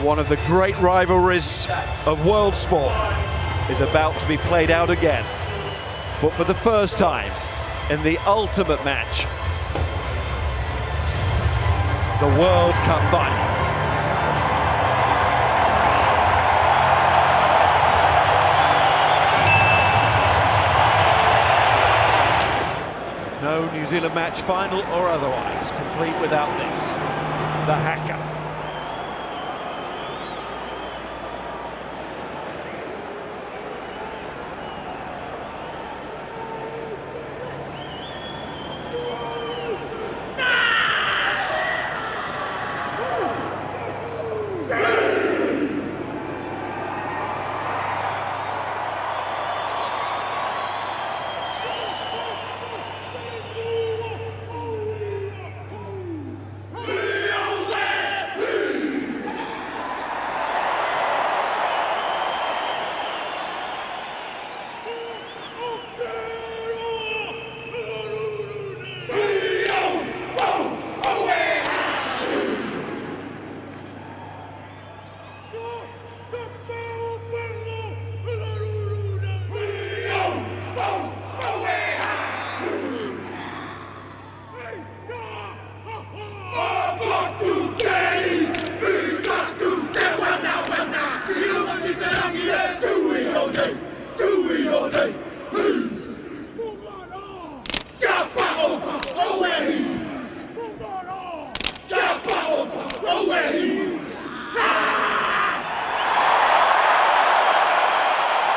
One of the great rivalries of world sport is about to be played out again, but for the first time in the ultimate match, the World Cup final. No New Zealand match, final or otherwise, complete without this, the haka.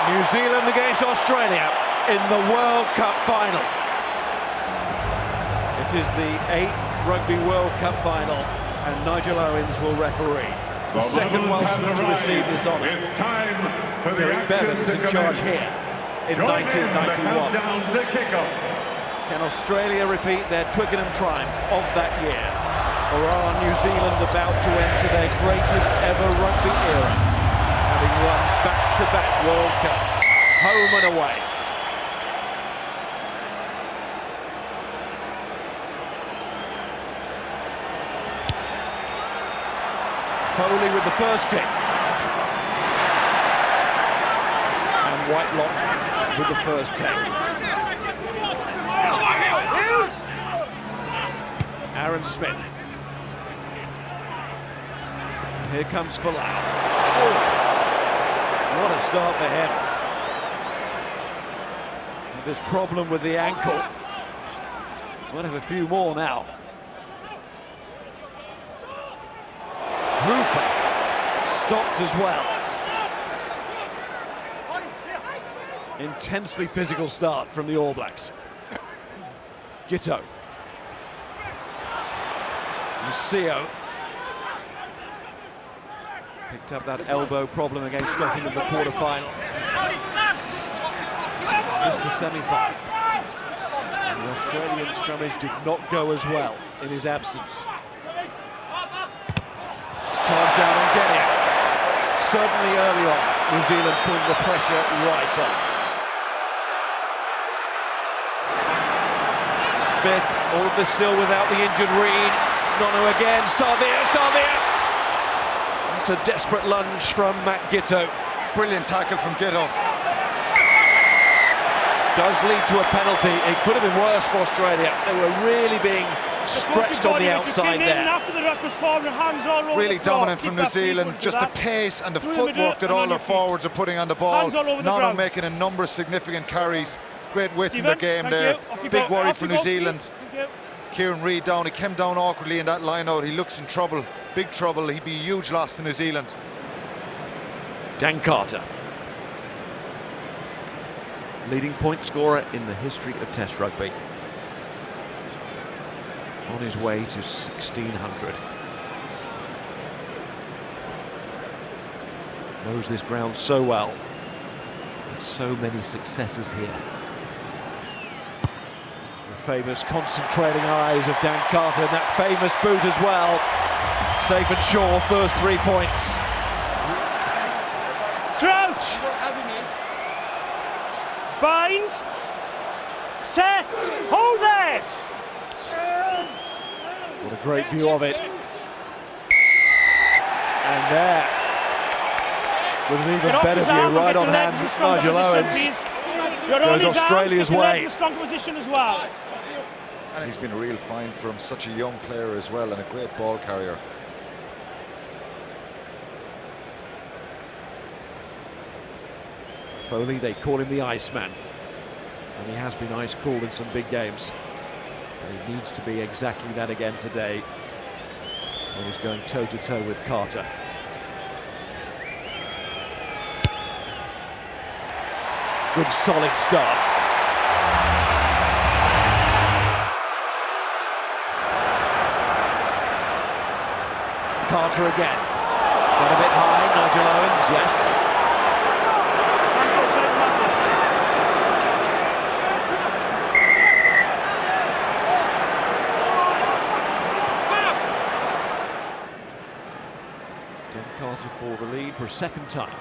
New Zealand against Australia in the World Cup final. It is the 8th Rugby World Cup final, and Nigel Owens will referee. The second Welshman to receive this honour. It's time for Derek Bevan's in charge here in 1991. Can Australia repeat their Twickenham triumph of that year? Or are New Zealand about to enter their greatest ever rugby era, having won back-to-back World Cups, home and away? Foley with the first kick. And Whitelock with the first take. Aaron Smith. Here comes Folau. Oh, what a start for him. This problem with the ankle. We'll have a few more now. Hooper stopped as well. Intensely physical start from the All Blacks. Giteau. Masio picked up that elbow problem against Scotland in the quarter-final. Missed the semi-final. And the Australian scrummage did not go as well in his absence. Charge down on Genia. Certainly early on, New Zealand putting the pressure right on. Smith, all of this still without the injured Reed. Nono again, Savia! That's a desperate lunge from Matt Giteau. Brilliant tackle from Giteau. Does lead to a penalty. It could have been worse for Australia. They were really being stretched on the outside there. Really dominant from New Zealand. Just the pace and the footwork that all their forwards are putting on the ball. Nono making a number of significant carries. Great width in their game there. Big worry for New Zealand. Kieran Reid down. He came down awkwardly in that line out. He looks in trouble. Big trouble. He'd be a huge loss to New Zealand. Dan Carter, leading point scorer in the history of Test rugby, on his way to 1600. Knows this ground so well, and so many successes here. The famous concentrating eyes of Dan Carter, and that famous boot as well. Safe and sure, first 3 points. Crouch! Bind! Set! Hold there! What a great view of it. And there, with an even better view, right on hand, Nigel Owens goes Australia's way. Strong position as well. And he's been a real find from such a young player as well, and a great ball carrier. Foley, they call him the Iceman, and he has been ice cold in some big games. And he needs to be exactly that again today, when he's going toe-to-toe with Carter. Good solid start. Carter again. Got a bit high, Nigel Owens, yes. Carter for the lead for a second time.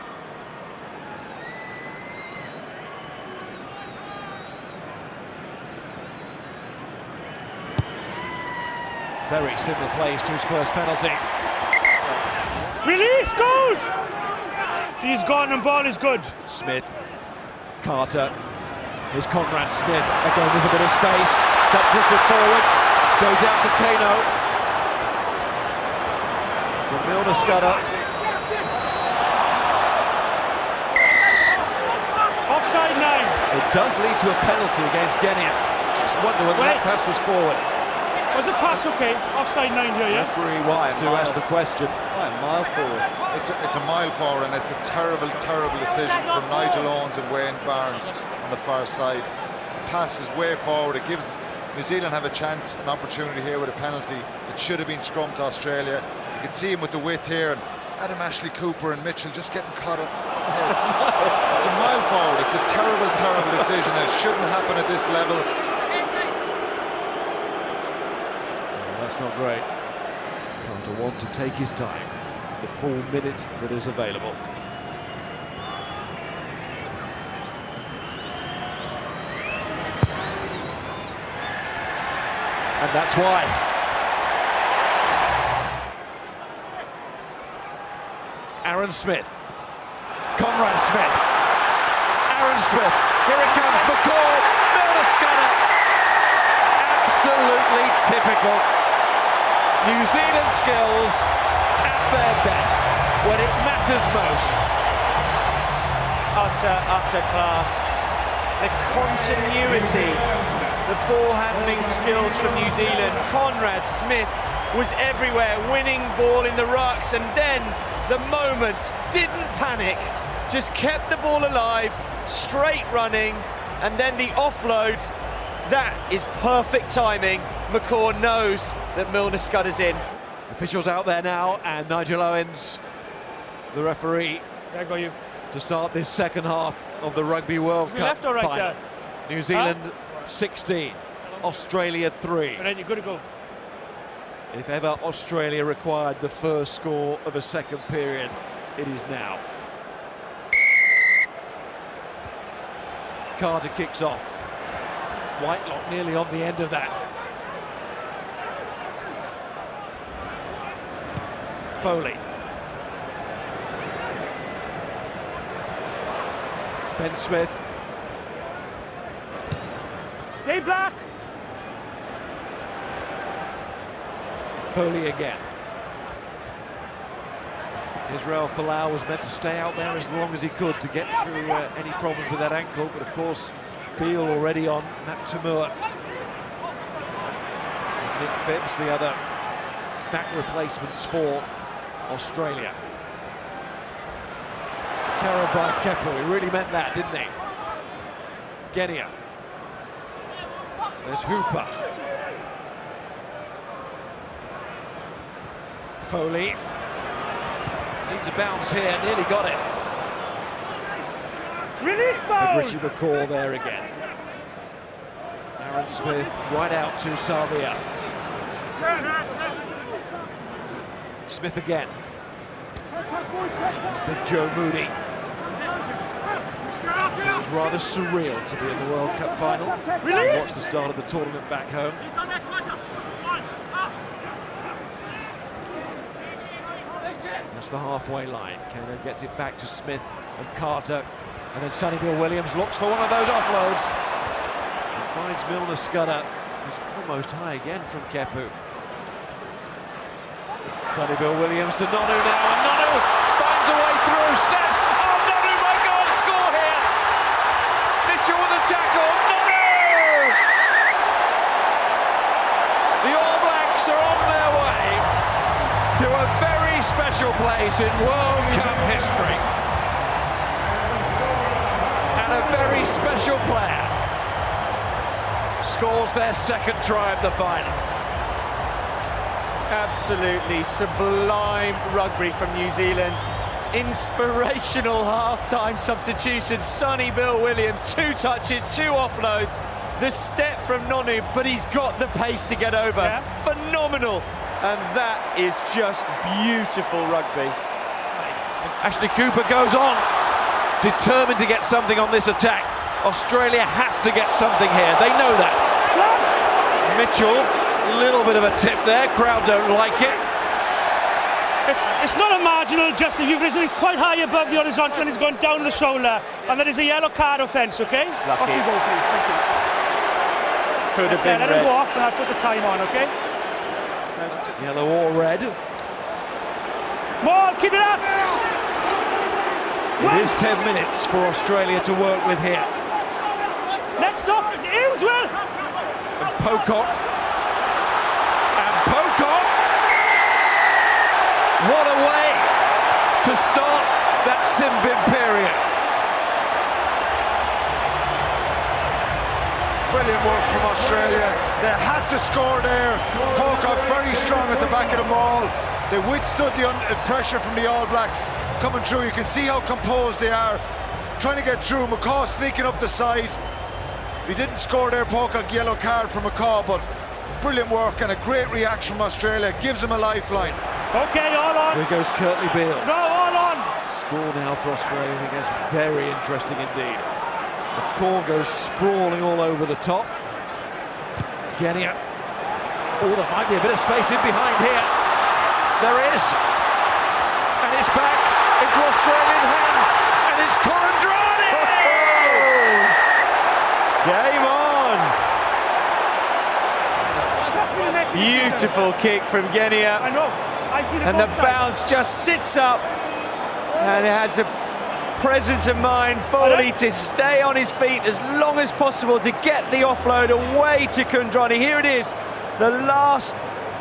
Very similar plays to his first penalty. Release, goal! He's gone and ball is good. Smith, Carter, here's Conrad Smith. Again, there's a bit of space. That drifted forward, goes out to Kano. From Milner Scudder. Offside 9. It does lead to a penalty against Genia. Just wonder whether that pass was forward. Was it pass okay? Offside 9 here, yeah? Referee wants to ask the question. A mile forward. It's a mile forward, and it's a terrible, terrible decision from Nigel Owens and Wayne Barnes on the far side. Pass is way forward. It gives New Zealand have a chance, an opportunity here with a penalty. It should have been scrumped to Australia. You can see him with the width here, and Adam Ashley Cooper and Mitchell just getting caught up. It's a mile forward. It's a terrible, terrible decision. It shouldn't happen at this level. That's not great. Carter want to take his time, the full minute that is available. And that's why. Aaron Smith. Conrad Smith. Aaron Smith. Here it comes. McCall. Milner Scudder. Absolutely typical. New Zealand skills at their best when it matters most. Utter class. The continuity, the ball handling skills from New Zealand. Conrad Smith was everywhere, winning ball in the rucks, and then the moment, didn't panic, just kept the ball alive, straight running, and then the offload. That is perfect timing. McCaw knows that Milner Scudder's in. Officials out there now, and Nigel Owens, the referee, There go you. to start this second half of the Rugby World Cup Left or right final. there? New Zealand 16, Australia 3. And then you're good to go. If ever Australia required the first score of a second period, it is now. Carter kicks off. Whitelock nearly on the end of that. Foley. It's Ben Smith. Stay black. Foley again. Israel Folau was meant to stay out there as long as he could to get through any problems with that ankle, but of course Beale already on, Matt Tamur. Nick Phipps, the other back replacements for Australia. Karabai Keppel, he really meant that, didn't he? Genia. There's Hooper. Foley. Need to bounce here, nearly got it. Release goal! Richie McCaw there again. Aaron Smith right out to Savia. Smith again. There's Big Joe Moody. It was rather surreal to be in the World Cup final. Release! Watch the start of the tournament back home. That's the halfway line. Kano gets it back to Smith and Carter, and then Sonny Bill Williams looks for one of those offloads and finds Milner Scudder. It's almost high again from Kepu. Sonny Bill Williams to Nonu now, and Nonu finds a way through, steps. Oh, Nonu, my God, score here! Mitchell with a tackle, Nonu! The All Blacks are on their way to a very special place in World Cup history. And a very special player scores their second try of the final. Absolutely sublime rugby from New Zealand. Inspirational half-time substitution. Sonny Bill Williams, 2 touches, 2 offloads. The step from Nonu, but he's got the pace to get over. Yeah. Phenomenal. And that is just beautiful rugby. Ashley Cooper goes on, determined to get something on this attack. Australia have to get something here. They know that. Mitchell, a little bit of a tip there. Crowd don't like it. It's not a marginal, Justin. You've risen quite high above the horizontal and he's gone down the shoulder. And that is a yellow card offence, okay? Lucky. Off you go, please. Thank you. Could have been let red. him go off and I'll put the time on, okay? Yellow or red. Ball, keep it up! It is 10 minutes for Australia to work with here. Next up, Eameswell! And Pocock. And Pocock! What a way to start that Simbin period. Brilliant work from Australia. They had to score there. Pocock very strong at the back of the maul. They withstood the pressure from the All Blacks coming through. You can see how composed they are, trying to get through. McCaw sneaking up the side. If he didn't score there, Pocock, yellow card for McCaw, but brilliant work and a great reaction from Australia. Gives them a lifeline. Okay, all on. Here goes Curtly Beale. No, all on. Score now for Australia. I think that's very interesting indeed. McCaw goes sprawling all over the top. Genia. Oh, there might be a bit of space in behind here. There is. And it's back into Australian hands. And it's Corandrani! Game on! Beautiful kick from Genia. I know. And the bounce just sits up. And it has the presence of mind, Foley, to stay on his feet as long as possible to get the offload away to Kundrani. Here it is, the last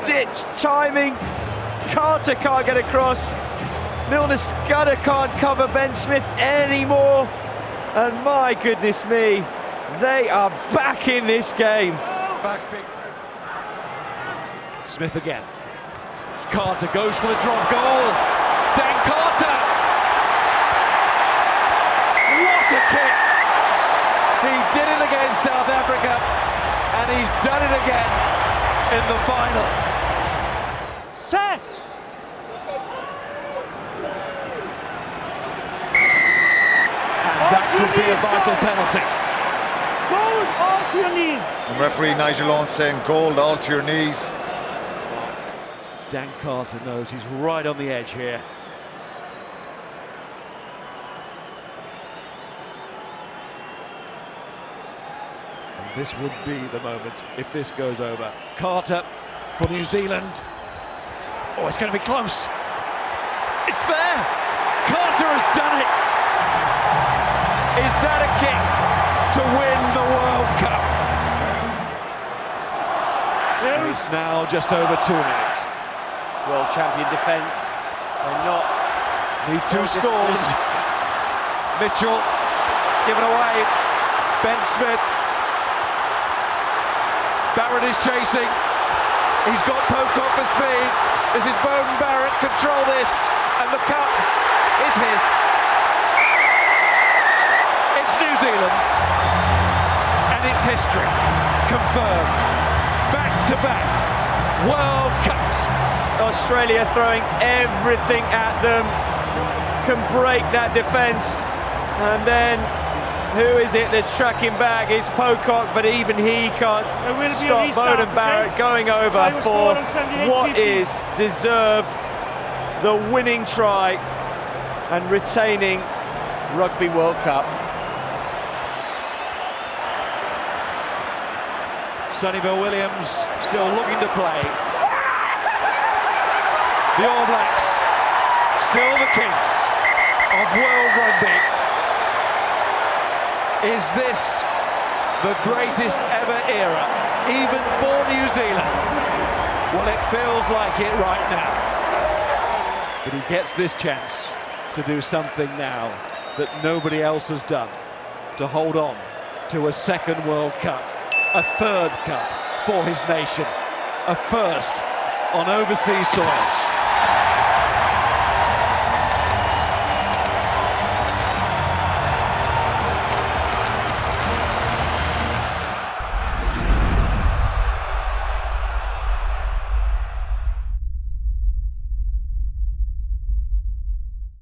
ditch timing. Carter can't get across. Milner Scudder can't cover Ben Smith anymore. And my goodness me, they are back in this game. Back big. Smith again. Carter goes for the drop goal. Dan Carter. What a kick! He did it against South Africa, and he's done it again in the final. Set! And that could be a vital penalty. Goal, all to your knees. And referee Nigel Lawn saying goal, all to your knees. Dan Carter knows he's right on the edge here. This would be the moment if this goes over. Carter for New Zealand. Oh, it's going to be close. It's there. Carter has done it. Is that a kick to win the World Cup? It's now just over 2 minutes. World champion defence. They're not. Need 2 scores. Mitchell given away. Ben Smith. Barrett is chasing. He's got Pocock for speed. This is Bowden Barrett. Control this. And the cup is his. It's New Zealand. And it's history. Confirmed. Back-to-back World Cups. Australia throwing everything at them. Can break that defence. And then who is it that's tracking back? It's Pocock, but even he can't stop Bowden Barrett going over for what is deserved the winning try and retaining Rugby World Cup. Sonny Bill Williams still looking to play. The All Blacks still the kings of world rugby. Is this the greatest ever era, even for New Zealand? Well, it feels like it right now. But he gets this chance to do something now that nobody else has done, to hold on to a second World Cup, a third cup for his nation, a first on overseas soil.